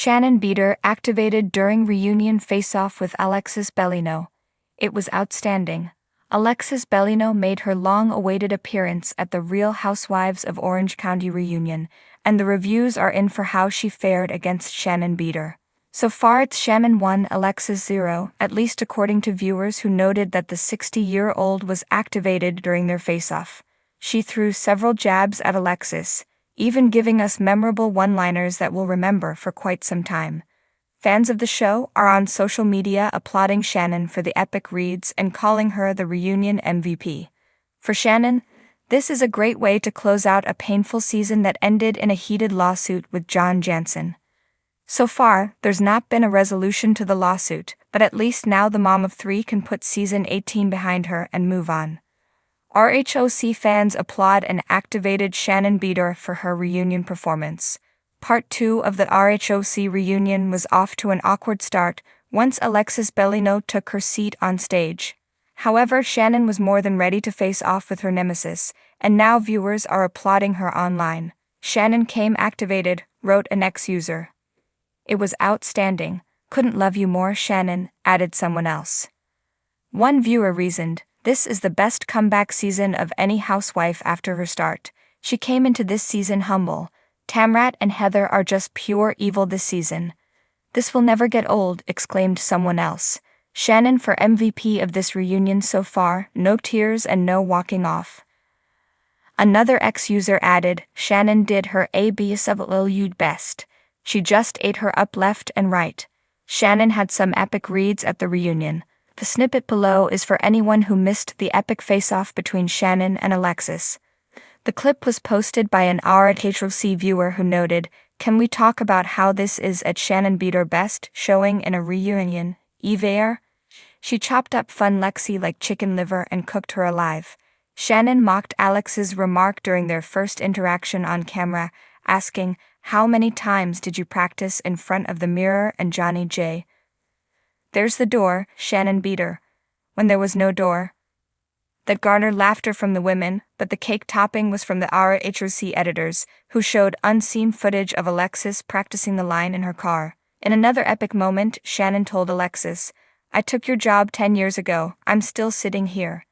Shannon Beador activated during reunion face-off with Alexis Bellino. It was outstanding. Alexis Bellino made her long-awaited appearance at the Real Housewives of Orange County reunion, and the reviews are in for how she fared against Shannon Beador. So far it's Shannon 1, Alexis 0, at least according to viewers who noted that the 60-year-old was activated during their face-off. She threw several jabs at Alexis, even giving us memorable one-liners that we'll remember for quite some time. Fans of the show are on social media applauding Shannon for the epic reads and calling her the reunion MVP. For Shannon, this is a great way to close out a painful season that ended in a heated lawsuit with John Jansen. So far, there's not been a resolution to the lawsuit, but at least now the mom of three can put season 18 behind her and move on. RHOC fans applaud and activated Shannon Beador for her reunion performance. Part 2 of the RHOC reunion was off to an awkward start once Alexis Bellino took her seat on stage. However, Shannon was more than ready to face off with her nemesis, and now viewers are applauding her online. Shannon came activated, wrote an ex-user. It was outstanding. Couldn't love you more, Shannon, added someone else. One viewer reasoned, this is the best comeback season of any housewife after her start. She came into this season humble. Tamrat and Heather are just pure evil this season. This will never get old, exclaimed someone else. Shannon for MVP of this reunion so far, no tears and no walking off. Another ex-user added, Shannon did her absolute best. She just ate her up left and right. Shannon had some epic reads at the reunion. The snippet below is for anyone who missed the epic face-off between Shannon and Alexis. The clip was posted by an RHOC viewer who noted, "Can we talk about how this is at Shannon Beador best showing in a reunion, Evair?" She chopped up fun Lexi like chicken liver and cooked her alive. Shannon mocked Alex's remark during their first interaction on camera, asking, "How many times did you practice in front of the mirror and Johnny J?" "There's the door, Shannon Beador," when there was no door. That garnered laughter from the women, but the cake topping was from the RHOC editors, who showed unseen footage of Alexis practicing the line in her car. In another epic moment, Shannon told Alexis, "I took your job 10 years ago, I'm still sitting here."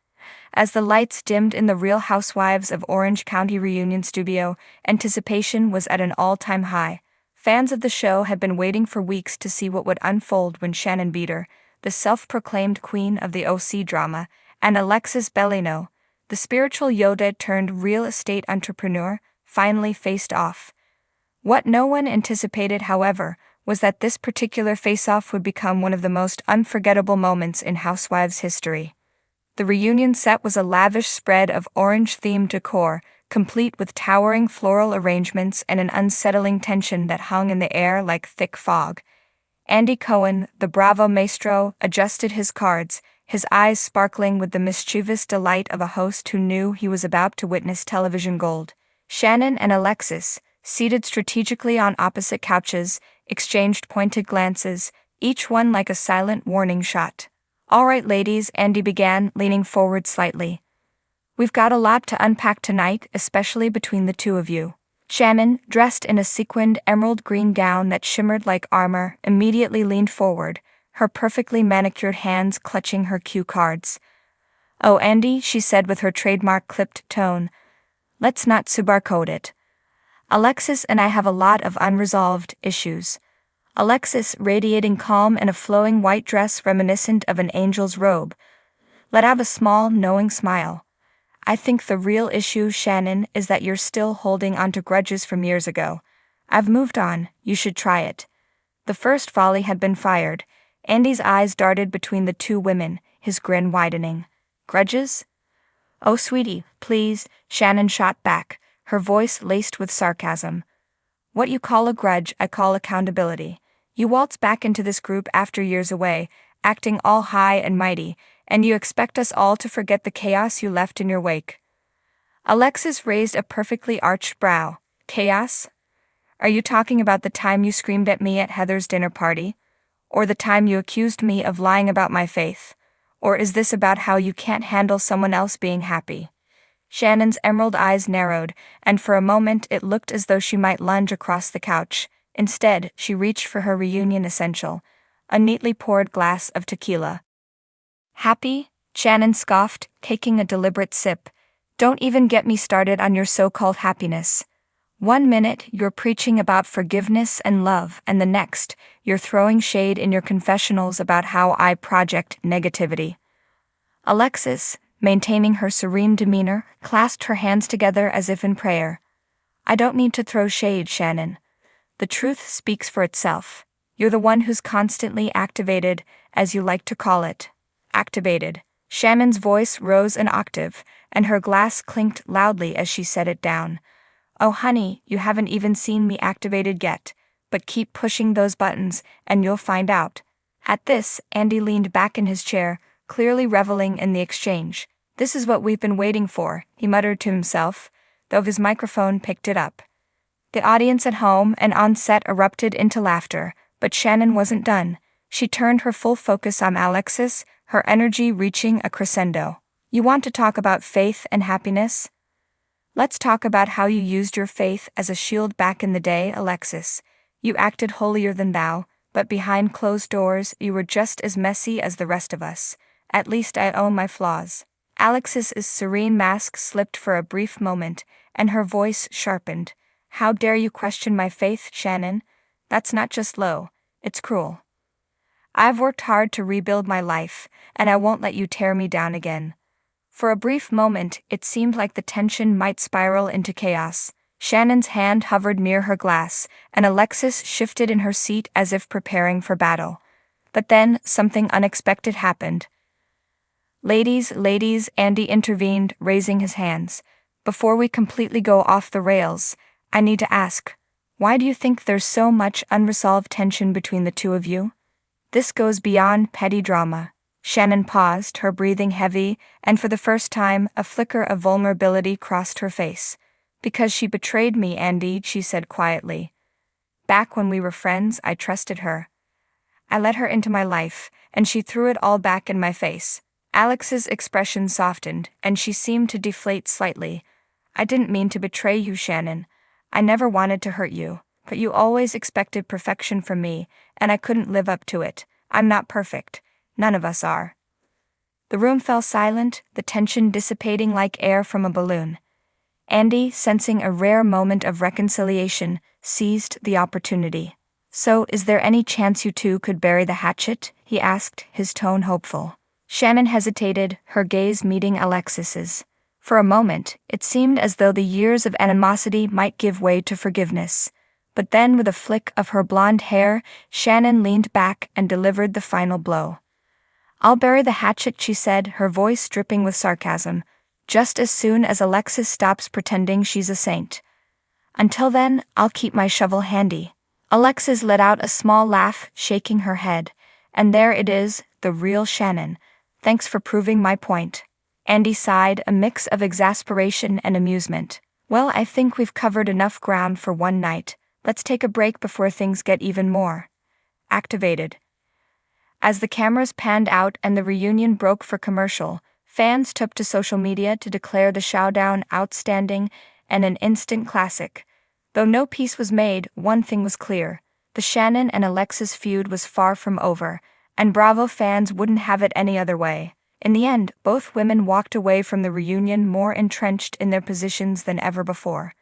As the lights dimmed in the Real Housewives of Orange County reunion studio, anticipation was at an all-time high. Fans of the show had been waiting for weeks to see what would unfold when Shannon Beador, the self-proclaimed queen of the OC drama, and Alexis Bellino, the spiritual Yoda turned real estate entrepreneur, finally faced off. What no one anticipated, however, was that this particular face-off would become one of the most unforgettable moments in Housewives history. The reunion set was a lavish spread of orange-themed decor, complete with towering floral arrangements and an unsettling tension that hung in the air like thick fog. Andy Cohen, the Bravo maestro, adjusted his cards, his eyes sparkling with the mischievous delight of a host who knew he was about to witness television gold. Shannon and Alexis, seated strategically on opposite couches, exchanged pointed glances, each one like a silent warning shot. "All right, ladies," Andy began, leaning forward slightly. "We've got a lot to unpack tonight, especially between the two of you." Shannon, dressed in a sequined emerald green gown that shimmered like armor, immediately leaned forward, her perfectly manicured hands clutching her cue cards. "Oh, Andy," she said with her trademark clipped tone, "let's not sugarcoat it. Alexis and I have a lot of unresolved issues." Alexis, radiating calm in a flowing white dress reminiscent of an angel's robe, let out a small, knowing smile. "I think the real issue, Shannon, is that you're still holding onto grudges from years ago. I've moved on, you should try it." The first volley had been fired. Andy's eyes darted between the two women, his grin widening. "Grudges?" "Oh, sweetie, please," Shannon shot back, her voice laced with sarcasm. "What you call a grudge, I call accountability. You waltz back into this group after years away, acting all high and mighty, and you expect us all to forget the chaos you left in your wake." Alexis raised a perfectly arched brow. "Chaos? Are you talking about the time you screamed at me at Heather's dinner party? Or the time you accused me of lying about my faith? Or is this about how you can't handle someone else being happy?" Shannon's emerald eyes narrowed, and for a moment it looked as though she might lunge across the couch. Instead, she reached for her reunion essential, a neatly poured glass of tequila. Happy? Shannon scoffed, taking a deliberate sip. Don't even get me started on your so-called happiness. 1 minute, you're preaching about forgiveness and love, and the next, you're throwing shade in your confessionals about how I project negativity. Alexis, maintaining her serene demeanor, clasped her hands together as if in prayer. I don't need to throw shade, Shannon. The truth speaks for itself. You're the one who's constantly activated, as you like to call it. Activated. Shannon's voice rose an octave, and her glass clinked loudly as she set it down. Oh honey, you haven't even seen me activated yet, but keep pushing those buttons, and you'll find out. At this, Andy leaned back in his chair, clearly reveling in the exchange. This is what we've been waiting for, he muttered to himself, though his microphone picked it up. The audience at home and on set erupted into laughter, but Shannon wasn't done. She turned her full focus on Alexis, her energy reaching a crescendo. You want to talk about faith and happiness? Let's talk about how you used your faith as a shield back in the day, Alexis. You acted holier than thou, but behind closed doors you were just as messy as the rest of us. At least I own my flaws. Alexis's serene mask slipped for a brief moment, and her voice sharpened. How dare you question my faith, Shannon? That's not just low, it's cruel. I've worked hard to rebuild my life, and I won't let you tear me down again. For a brief moment, it seemed like the tension might spiral into chaos. Shannon's hand hovered near her glass, and Alexis shifted in her seat as if preparing for battle. But then, something unexpected happened. Ladies, Andy intervened, raising his hands. Before we completely go off the rails, I need to ask, why do you think there's so much unresolved tension between the two of you? This goes beyond petty drama. Shannon paused, her breathing heavy, and for the first time, a flicker of vulnerability crossed her face. Because she betrayed me, Andy, she said quietly. Back when we were friends, I trusted her. I let her into my life, and she threw it all back in my face. Alex's expression softened, and she seemed to deflate slightly. I didn't mean to betray you, Shannon. I never wanted to hurt you, but you always expected perfection from me, and I couldn't live up to it. I'm not perfect. None of us are. The room fell silent, the tension dissipating like air from a balloon. Andy, sensing a rare moment of reconciliation, seized the opportunity. So, is there any chance you two could bury the hatchet? He asked, his tone hopeful. Shannon hesitated, her gaze meeting Alexis's. For a moment, it seemed as though the years of animosity might give way to forgiveness. But then, with a flick of her blonde hair, Shannon leaned back and delivered the final blow. I'll bury the hatchet, she said, her voice dripping with sarcasm, just as soon as Alexis stops pretending she's a saint. Until then, I'll keep my shovel handy. Alexis let out a small laugh, shaking her head. And there it is, the real Shannon. Thanks for proving my point. Andy sighed, a mix of exasperation and amusement. Well, I think we've covered enough ground for one night. Let's take a break before things get even more activated. As the cameras panned out and the reunion broke for commercial, fans took to social media to declare the Showdown outstanding and an instant classic. Though no peace was made, one thing was clear. The Shannon and Alexis feud was far from over, and Bravo fans wouldn't have it any other way. In the end, both women walked away from the reunion more entrenched in their positions than ever before.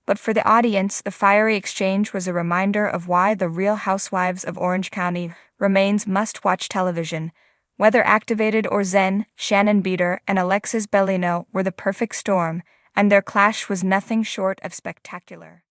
But for the audience, the fiery exchange was a reminder of why the Real Housewives of Orange County remains must-watch television. Whether activated or zen, Shannon Beador and Alexis Bellino were the perfect storm, and their clash was nothing short of spectacular.